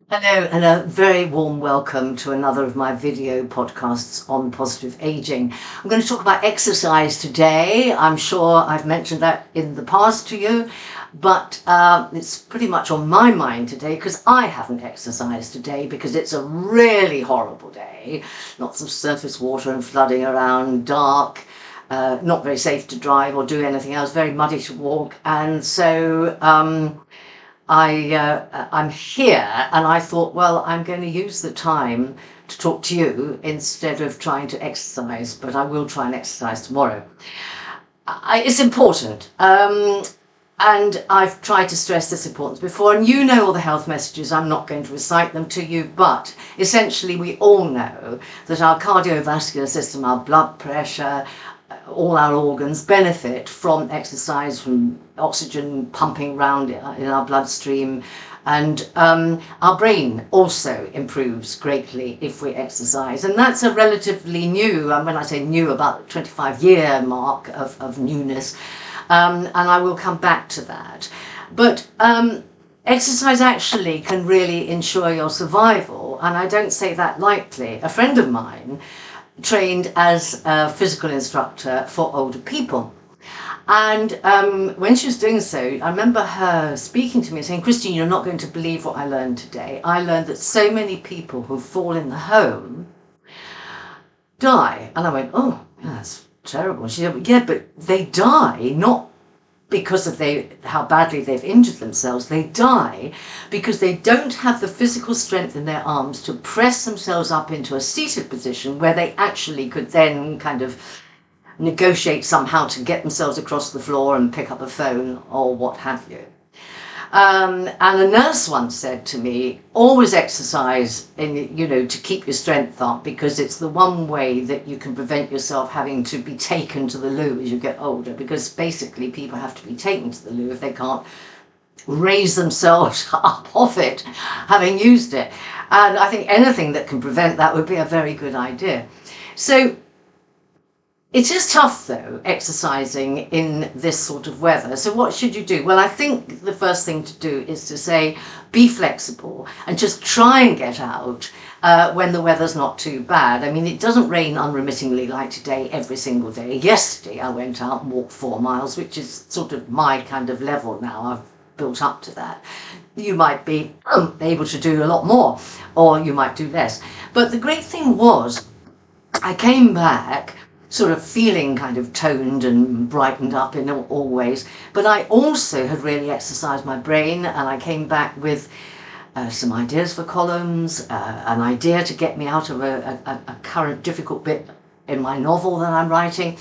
Hello, and a very warm welcome to another of my video podcasts on positive aging. I'm going to talk about exercise today. I'm sure I've mentioned that in the past to you, but it's pretty much on my mind today because I haven't exercised today because it's a really horrible day. Lots of surface water and flooding around, dark. Not very safe to drive or do anything else, very muddy to walk, and so I'm here, and I thought, well, I'm going to use the time to talk to you instead of trying to exercise, but I will try and exercise tomorrow. It's important, and I've tried to stress this importance before, and you know all the health messages. I'm not going to recite them to you, but essentially we all know that our cardiovascular system, our blood pressure, all our organs benefit from exercise, from oxygen pumping around in our bloodstream, and our brain also improves greatly if we exercise. And that's a relatively new, and when I say new, about 25-year mark of newness, and I will come back to that. But exercise actually can really ensure your survival, and I don't say that lightly. A friend of mine trained as a physical instructor for older people. And when she was doing so, I remember her speaking to me and saying, Christine, you're not going to believe what I learned today. I learned that so many people who fall in the home die. And I went, oh, yeah, that's terrible. She said, yeah, but they die not because of how badly they've injured themselves. They die because they don't have the physical strength in their arms to press themselves up into a seated position where they actually could then kind of negotiate somehow to get themselves across the floor and pick up a phone or what have you. And a nurse once said to me, always exercise to keep your strength up, because it's the one way that you can prevent yourself having to be taken to the loo as you get older, because basically people have to be taken to the loo if they can't raise themselves up off it, having used it. And I think anything that can prevent that would be a very good idea. So it is tough, though, exercising in this sort of weather. So what should you do? Well, I think the first thing to do is to say, be flexible and just try and get out when the weather's not too bad. I mean, it doesn't rain unremittingly like today every single day. Yesterday, I went out and walked 4 miles, which is sort of my kind of level now. I've built up to that. You might be able to do a lot more, or you might do less. But the great thing was, I came back sort of feeling kind of toned and brightened up in all ways, but I also had really exercised my brain, and I came back with some ideas for columns, an idea to get me out of a current difficult bit in my novel that I'm writing.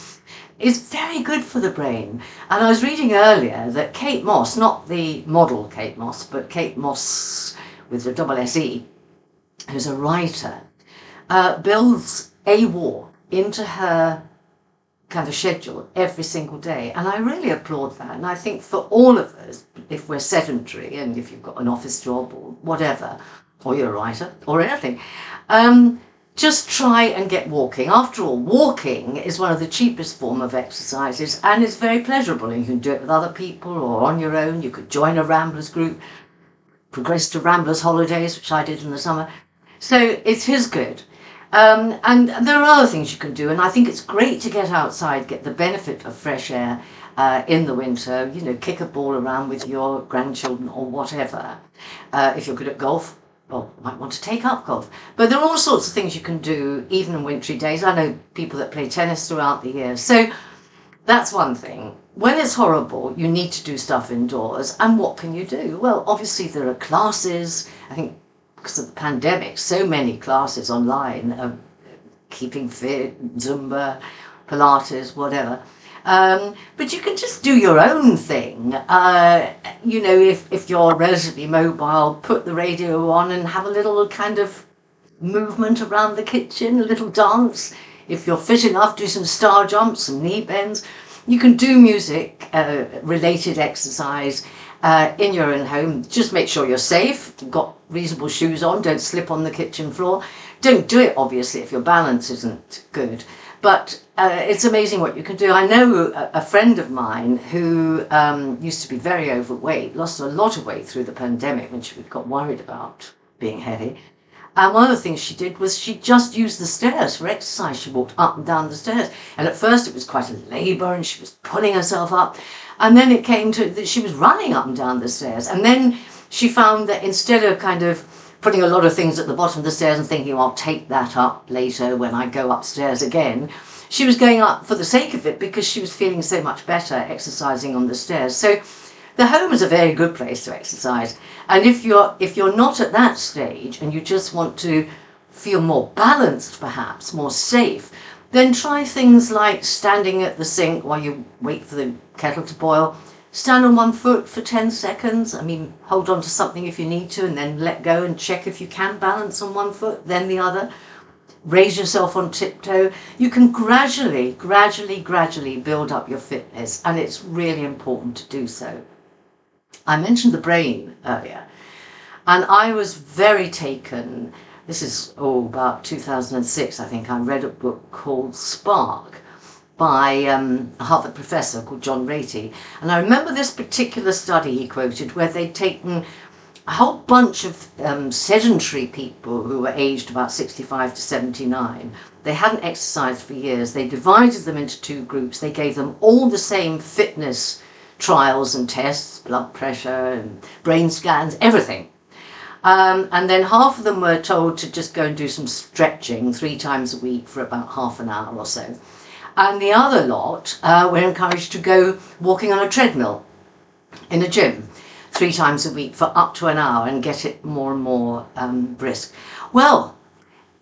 It's very good for the brain. And I was reading earlier that Kate Moss, not the model Kate Moss, but Kate Moss with the double S-E, who's a writer, builds a walk into her kind of schedule every single day, and I really applaud that. And I think for all of us, if we're sedentary and if you've got an office job or whatever, or you're a writer or anything, just try and get walking. After all, walking is one of the cheapest form of exercises, and it's very pleasurable. You can do it with other people or on your own. You could join a Ramblers group, progress to Ramblers holidays, which I did in the summer. So it is good. And there are other things you can do, and I think it's great to get outside, get the benefit of fresh air in the winter, kick a ball around with your grandchildren or whatever. If you're good at golf, well, you might want to take up golf. But there are all sorts of things you can do, even on wintry days. I know people that play tennis throughout the year. So that's one thing. When it's horrible, you need to do stuff indoors. And what can you do? Well, obviously there are classes. I think because of the pandemic, so many classes online of keeping fit, Zumba, Pilates, whatever. But you can just do your own thing. If you're relatively mobile, put the radio on and have a little kind of movement around the kitchen, a little dance. If you're fit enough, do some star jumps, some knee bends. You can do music related exercise in your own home. Just make sure you're safe, you've got reasonable shoes on, don't slip on the kitchen floor. Don't do it, obviously, if your balance isn't good. But it's amazing what you can do. I know a friend of mine who used to be very overweight, lost a lot of weight through the pandemic when she got worried about being heavy. And one of the things she did was she just used the stairs for exercise. She walked up and down the stairs. And at first it was quite a labour and she was pulling herself up. And then it came to that she was running up and down the stairs. And then she found that instead of kind of putting a lot of things at the bottom of the stairs and thinking, I'll take that up later when I go upstairs again, she was going up for the sake of it because she was feeling so much better exercising on the stairs. So the home is a very good place to exercise. And if you're not at that stage and you just want to feel more balanced, perhaps more safe, then try things like standing at the sink while you wait for the kettle to boil. Stand on one foot for 10 seconds. I mean, hold on to something if you need to and then let go and check if you can balance on one foot, then the other. Raise yourself on tiptoe. You can gradually build up your fitness, and it's really important to do so. I mentioned the brain earlier, and I was very taken. This is about 2006, I think. I read a book called Spark by a Harvard professor called John Ratey. And I remember this particular study he quoted where they'd taken a whole bunch of sedentary people who were aged about 65 to 79. They hadn't exercised for years. They divided them into two groups. They gave them all the same fitness trials and tests, blood pressure and brain scans, everything. And then half of them were told to just go and do some stretching 3 times a week for about half an hour or so. And the other lot were encouraged to go walking on a treadmill in a gym 3 times a week for up to an hour and get it more and more brisk. Well,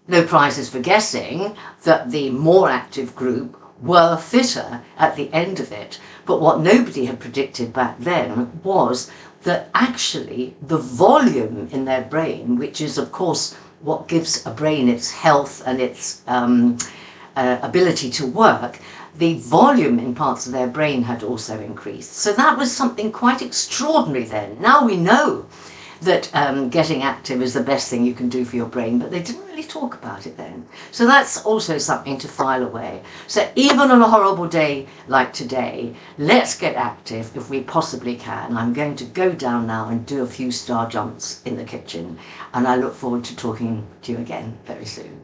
no prizes for guessing that the more active group were fitter at the end of it. But what nobody had predicted back then was that actually the volume in their brain, which is of course what gives a brain its health and its ability to work, the volume in parts of their brain had also increased. So that was something quite extraordinary then. Now we know that getting active is the best thing you can do for your brain, but they didn't really talk about it then. So that's also something to file away. So even on a horrible day like today, let's get active if we possibly can. I'm going to go down now and do a few star jumps in the kitchen, and I look forward to talking to you again very soon.